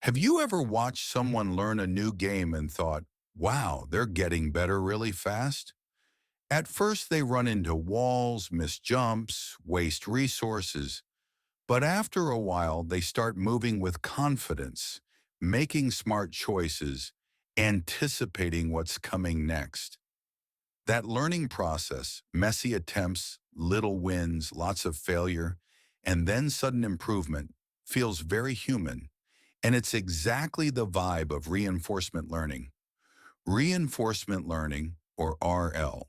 Have you ever watched someone learn a new game and thought, wow, they're getting better really fast? At first, they run into walls, miss jumps, waste resources, but after a while, they start moving with confidence, making smart choices, anticipating what's coming next. That learning process, messy attempts, little wins, lots of failure, and then sudden improvement, feels very human. And it's exactly the vibe of reinforcement learning. Reinforcement learning, or RL,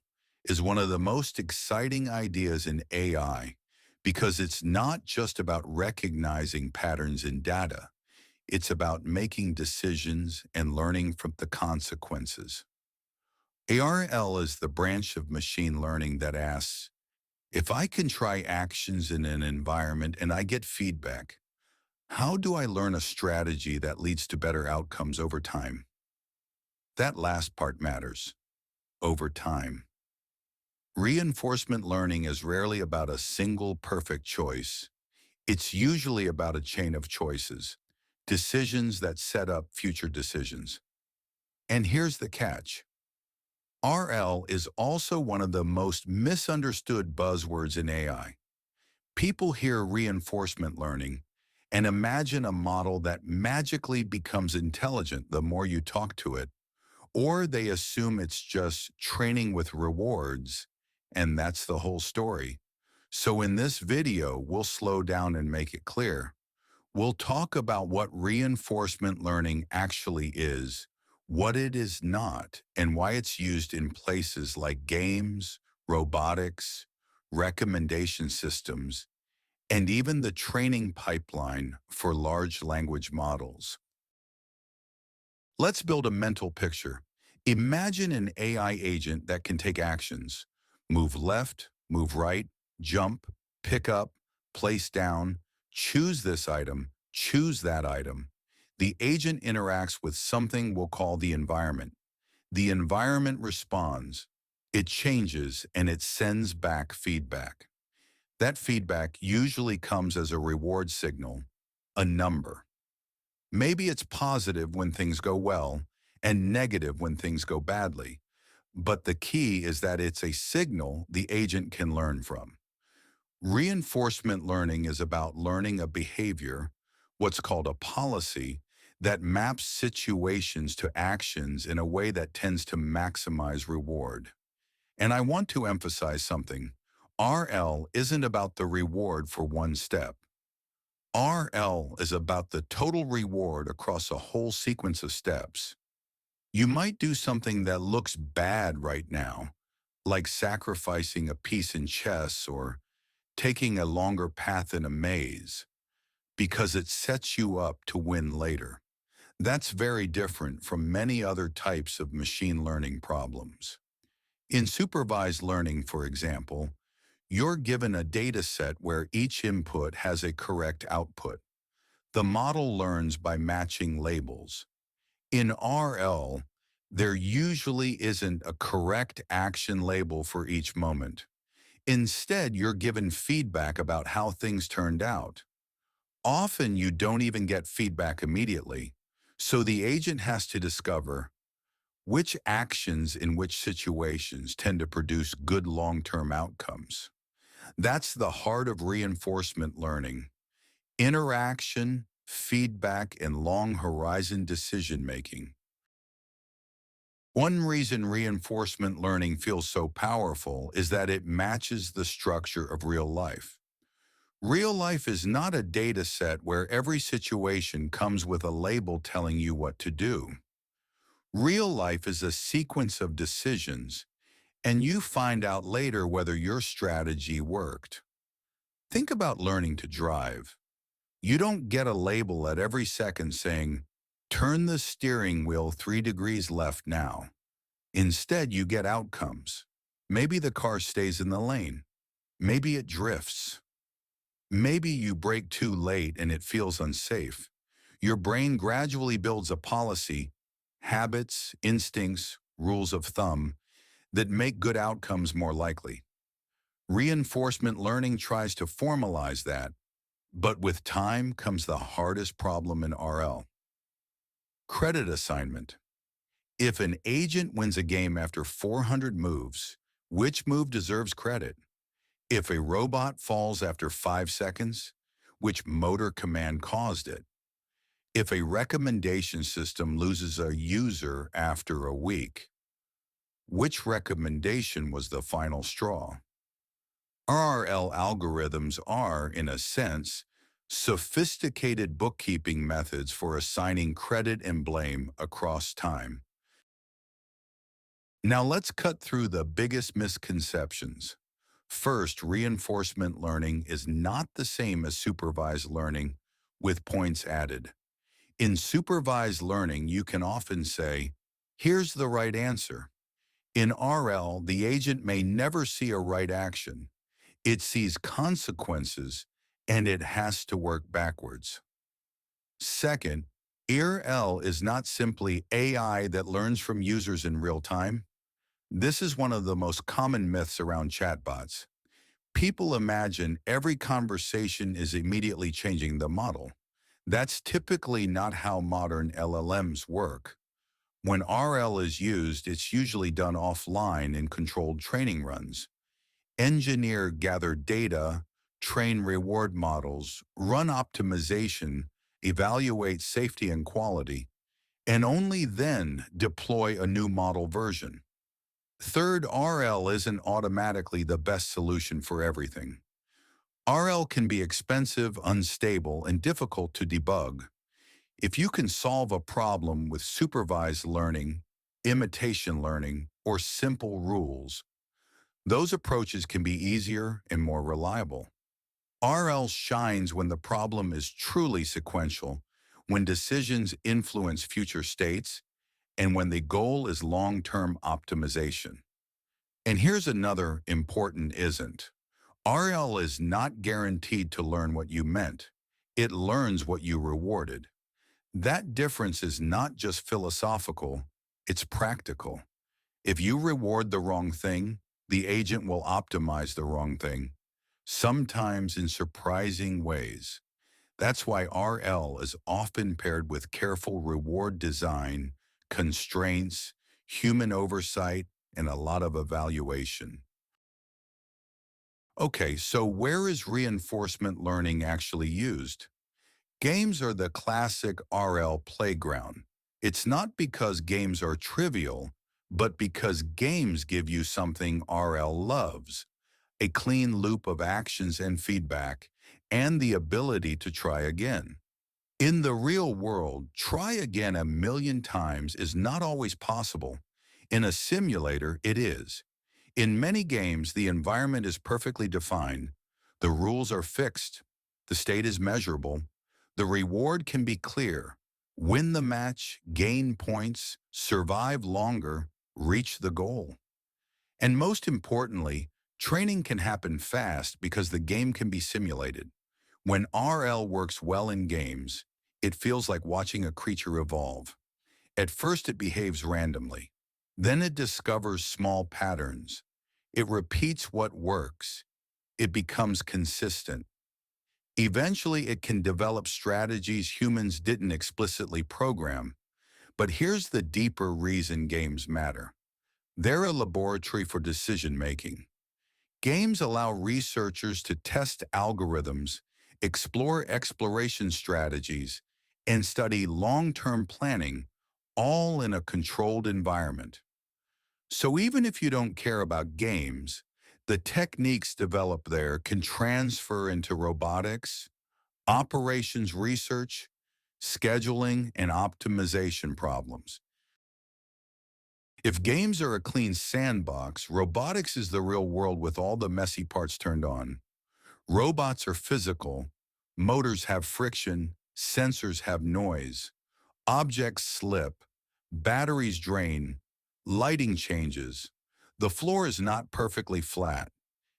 is one of the most exciting ideas in AI because it's not just about recognizing patterns in data. It's about making decisions and learning from the consequences. ARL is the branch of machine learning that asks, if I can try actions in an environment and I get feedback, how do I learn a strategy that leads to better outcomes over time? That last part matters. Over time. Reinforcement learning is rarely about a single perfect choice. It's usually about a chain of choices, decisions that set up future decisions. And here's the catch. RL is also one of the most misunderstood buzzwords in AI. People hear reinforcement learning and imagine a model that magically becomes intelligent the more you talk to it, or they assume it's just training with rewards, and that's the whole story. So in this video, we'll slow down and make it clear. We'll talk about what reinforcement learning actually is, what it is not, and why it's used in places like games, robotics, recommendation systems, and even the training pipeline for large language models. Let's build a mental picture. Imagine an AI agent that can take actions, move left, move right, jump, pick up, place down, choose this item, choose that item. The agent interacts with something we'll call the environment. The environment responds, it changes, and it sends back feedback. That feedback usually comes as a reward signal, a number. Maybe it's positive when things go well and negative when things go badly. But the key is that it's a signal the agent can learn from. Reinforcement learning is about learning a behavior, what's called a policy, that maps situations to actions in a way that tends to maximize reward. And I want to emphasize something. RL isn't about the reward for one step. RL is about the total reward across a whole sequence of steps. You might do something that looks bad right now, like sacrificing a piece in chess or taking a longer path in a maze, because it sets you up to win later. That's very different from many other types of machine learning problems. In supervised learning, for example, you're given a data set where each input has a correct output. The model learns by matching labels. In RL, there usually isn't a correct action label for each moment. Instead, you're given feedback about how things turned out. Often, you don't even get feedback immediately, so the agent has to discover which actions in which situations tend to produce good long-term outcomes. That's the heart of reinforcement learning. Interaction, feedback, and long-horizon decision-making. One reason reinforcement learning feels so powerful is that it matches the structure of real life. Real life is not a data set where every situation comes with a label telling you what to do. Real life is a sequence of decisions, and you find out later whether your strategy worked. Think about learning to drive. You don't get a label at every second saying, turn the steering wheel 3 degrees left now. Instead, you get outcomes. Maybe the car stays in the lane. Maybe it drifts. Maybe you brake too late and it feels unsafe. Your brain gradually builds a policy, habits, instincts, rules of thumb that make good outcomes more likely. Reinforcement learning tries to formalize that, but with time comes the hardest problem in RL. Credit assignment. If an agent wins a game after 400 moves, which move deserves credit? If a robot falls after 5 seconds, which motor command caused it? If a recommendation system loses a user after a week, which recommendation was the final straw? RRL algorithms are, in a sense, sophisticated bookkeeping methods for assigning credit and blame across time. Now let's cut through the biggest misconceptions. First, reinforcement learning is not the same as supervised learning with points added. In supervised learning, you can often say, here's the right answer. In RL, the agent may never see a right action. It sees consequences, and it has to work backwards. Second, RL is not simply AI that learns from users in real time. This is one of the most common myths around chatbots. People imagine every conversation is immediately changing the model. That's typically not how modern LLMs work. When RL is used, it's usually done offline in controlled training runs. Engineer gather data, train reward models, run optimization, evaluate safety and quality, and only then deploy a new model version. Third, RL isn't automatically the best solution for everything. RL can be expensive, unstable, and difficult to debug. If you can solve a problem with supervised learning, imitation learning, or simple rules, those approaches can be easier and more reliable. RL shines when the problem is truly sequential, when decisions influence future states, and when the goal is long-term optimization. And here's another important isn't. RL is not guaranteed to learn what you meant. It learns what you rewarded. That difference is not just philosophical, it's practical. If you reward the wrong thing, the agent will optimize the wrong thing, sometimes in surprising ways. That's why RL is often paired with careful reward design, constraints, human oversight, and a lot of evaluation. Okay, so where is reinforcement learning actually used? Games are the classic RL playground. It's not because games are trivial, but because games give you something RL loves, a clean loop of actions and feedback, and the ability to try again. In the real world, try again a million times is not always possible. In a simulator, it is. In many games, the environment is perfectly defined. The rules are fixed. The state is measurable. The reward can be clear. Win the match, gain points, survive longer, reach the goal. And most importantly, training can happen fast because the game can be simulated. When RL works well in games, it feels like watching a creature evolve. At first, it behaves randomly. Then it discovers small patterns. It repeats what works. It becomes consistent. Eventually, it can develop strategies humans didn't explicitly program. But here's the deeper reason games matter. They're a laboratory for decision-making. Games allow researchers to test algorithms, explore exploration strategies, and study long-term planning, all in a controlled environment. So even if you don't care about games, the techniques developed there can transfer into robotics, operations research, scheduling, and optimization problems. If games are a clean sandbox, robotics is the real world with all the messy parts turned on. Robots are physical, motors have friction, sensors have noise, objects slip, batteries drain, lighting changes. The floor is not perfectly flat,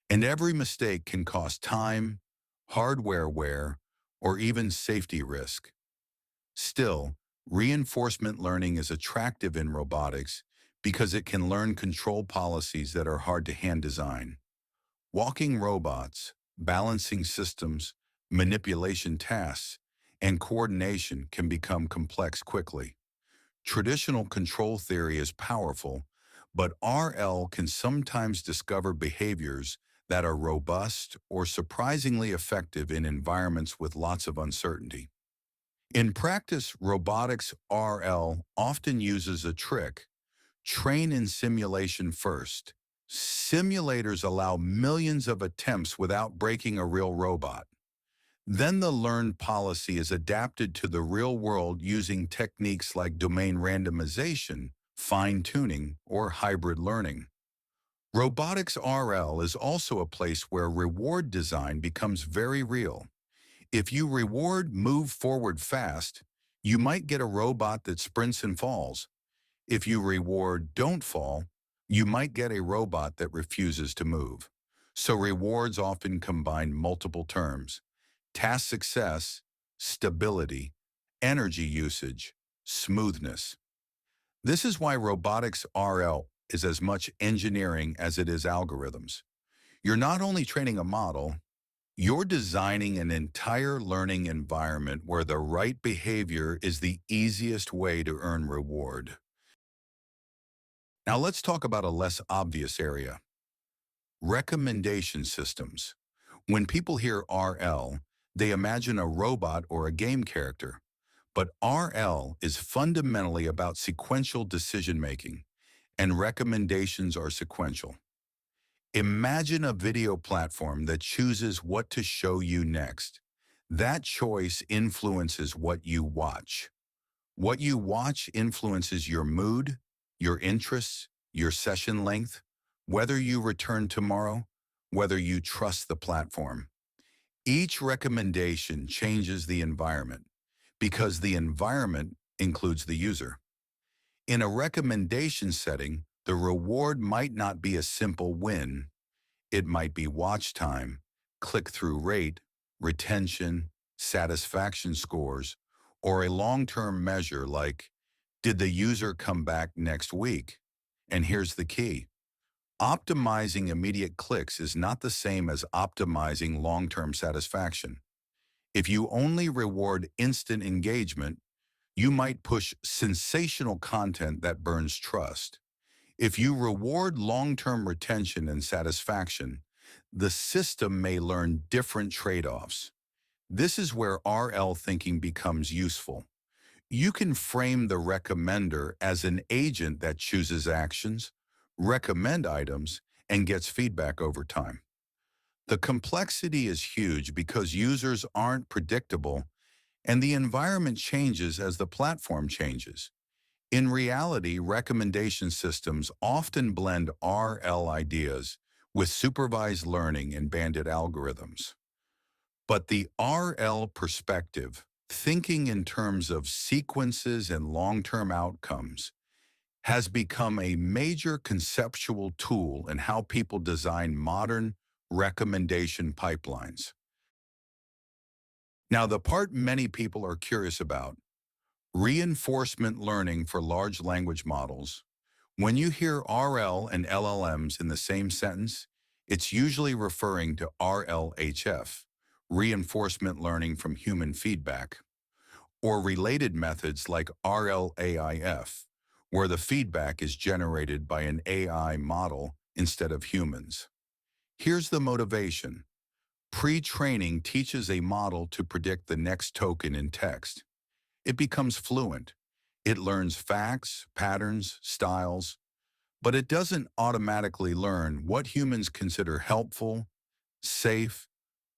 and every mistake can cost time, hardware wear, or even safety risk. Still, reinforcement learning is attractive in robotics because it can learn control policies that are hard to hand design. Walking robots, balancing systems, manipulation tasks, and coordination can become complex quickly. Traditional control theory is powerful, but RL can sometimes discover behaviors that are robust or surprisingly effective in environments with lots of uncertainty. In practice, robotics RL often uses a trick: train in simulation first. Simulators allow millions of attempts without breaking a real robot. Then the learned policy is adapted to the real world using techniques like domain randomization, fine-tuning, or hybrid learning. Robotics RL is also a place where reward design becomes very real. If you reward move forward fast, you might get a robot that sprints and falls. If you reward don't fall, you might get a robot that refuses to move. So rewards often combine multiple terms: task success, stability, energy usage, smoothness. This is why robotics RL is as much engineering as it is algorithms. You're not only training a model, you're designing an entire learning environment where the right behavior is the easiest way to earn reward. Now let's talk about a less obvious area: recommendation systems. When people hear RL, they imagine a robot or a game character. But RL is fundamentally about sequential decision-making, and recommendations are sequential. Imagine a video platform that chooses what to show you next. That choice influences what you watch. What you watch influences your mood, your interests, your session length, whether you return tomorrow, whether you trust the platform. Each recommendation changes the environment because the environment includes the user. In a recommendation setting, the reward might not be a simple win. It might be watch time, click-through rate, retention, satisfaction scores, or a long-term measure like, did the user come back next week? And here's the key: optimizing immediate clicks is not the same as optimizing long-term satisfaction. If you only reward instant engagement, you might push sensational content that burns trust. If you reward long-term retention and satisfaction, the system may learn different trade-offs. This is where RL thinking becomes useful. You can frame the recommender as an agent that chooses actions, recommend items, and gets feedback over time. The complexity is huge because users aren't predictable and the environment changes as the platform changes. In reality, recommendation systems often blend RL ideas with supervised learning and bandit algorithms. But the RL perspective, thinking in terms of sequences and long-term outcomes, has become a major conceptual tool in how people design modern recommendation pipelines. Now, the part many people are curious about: reinforcement learning for large language models. When you hear RL and LLMs in the same sentence, it's usually referring to RLHF, reinforcement learning from human feedback, or related methods like RLAIF, where the feedback is generated by an AI model instead of humans. Here's the motivation. Pre-training teaches a model to predict the next token in text. It becomes fluent. It learns facts, patterns, styles, but it doesn't automatically learn what humans consider helpful, safe,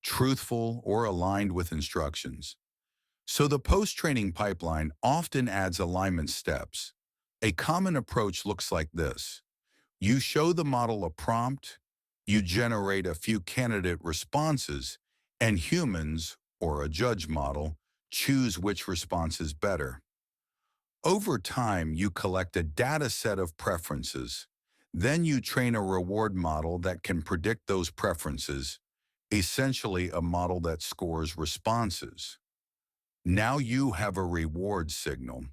truthful, or aligned with instructions. So the post-training pipeline often adds alignment steps. A common approach looks like this. You show the model a prompt, you generate a few candidate responses, and humans, or a judge model, choose which response is better. Over time, you collect a data set of preferences. Then you train a reward model that can predict those preferences, essentially a model that scores responses. Now you have a reward signal.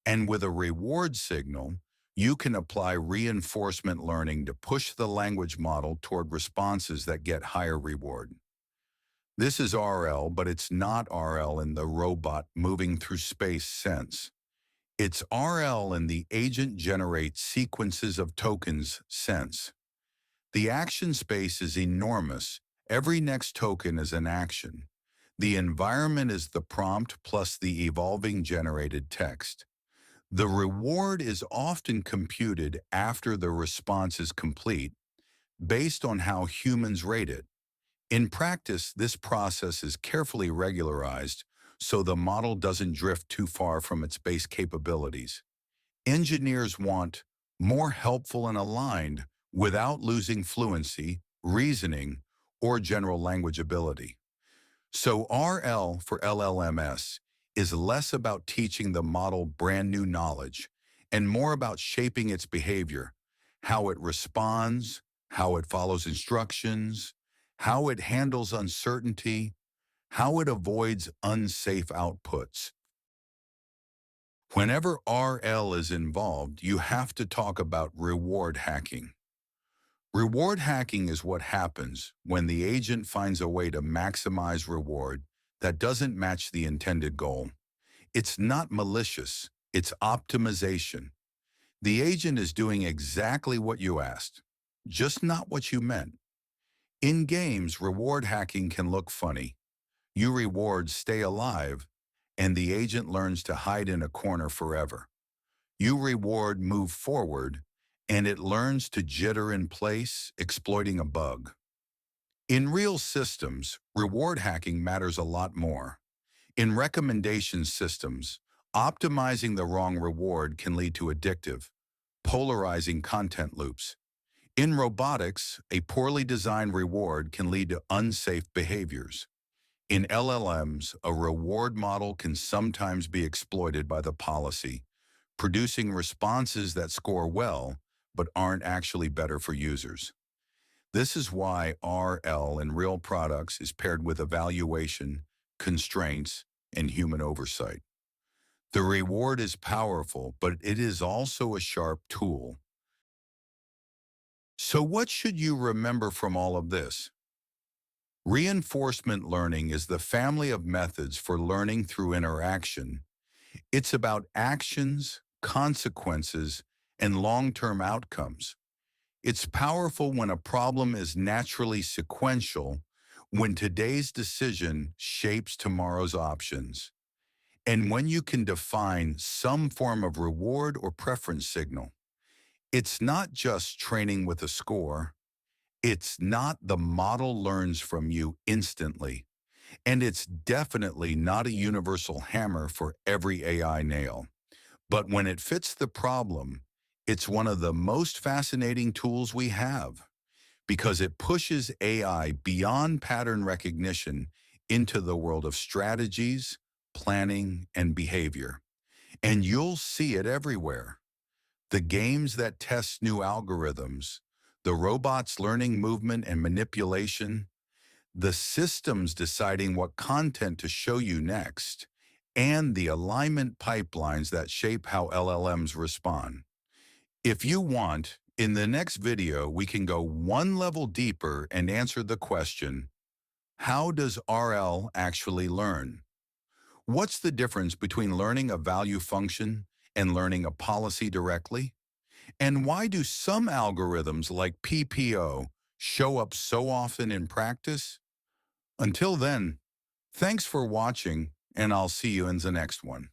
And with a reward signal, you can apply reinforcement learning to push the language model toward responses that get higher reward. This is RL, but it's not RL in the robot moving through space sense. It's RL and the agent generates sequences of tokens sense. The action space is enormous. Every next token is an action. The environment is the prompt plus the evolving generated text. The reward is often computed after the response is complete, based on how humans rate it. In practice, this process is carefully regularized so the model doesn't drift too far from its base capabilities. Engineers want more helpful and aligned without losing fluency, reasoning, or general language ability. So RL for LLMS is less about teaching the model brand new knowledge and more about shaping its behavior, how it responds, how it follows instructions, how it handles uncertainty, how it avoids unsafe outputs. Whenever RL is involved, you have to talk about reward hacking. Reward hacking is what happens when the agent finds a way to maximize reward that doesn't match the intended goal. It's not malicious, it's optimization. The agent is doing exactly what you asked, just not what you meant. In games, reward hacking can look funny. You reward stay alive, and the agent learns to hide in a corner forever. You reward move forward, and it learns to jitter in place, exploiting a bug. In real systems, reward hacking matters a lot more. In recommendation systems, optimizing the wrong reward can lead to addictive, polarizing content loops. In robotics, a poorly designed reward can lead to unsafe behaviors. In LLMs, a reward model can sometimes be exploited by the policy, producing responses that score well but aren't actually better for users. This is why RL in real products is paired with evaluation, constraints, and human oversight. The reward is powerful, but it is also a sharp tool. So what should you remember from all of this? Reinforcement learning is the family of methods for learning through interaction. It's about actions, consequences, and long-term outcomes. It's powerful when a problem is naturally sequential, when today's decision shapes tomorrow's options, and when you can define some form of reward or preference signal. It's not just training with a score. It's not the model learns from you instantly. And it's definitely not a universal hammer for every AI nail. But when it fits the problem, it's one of the most fascinating tools we have because it pushes AI beyond pattern recognition into the world of strategies, planning, and behavior. And you'll see it everywhere. The games that test new algorithms, the robots learning movement and manipulation, the systems deciding what content to show you next, and the alignment pipelines that shape how LLMs respond. If you want, in the next video, we can go one level deeper and answer the question, how does RL actually learn? What's the difference between learning a value function and learning a policy directly? And why do some algorithms like PPO show up so often in practice? Until then, thanks for watching, and I'll see you in the next one.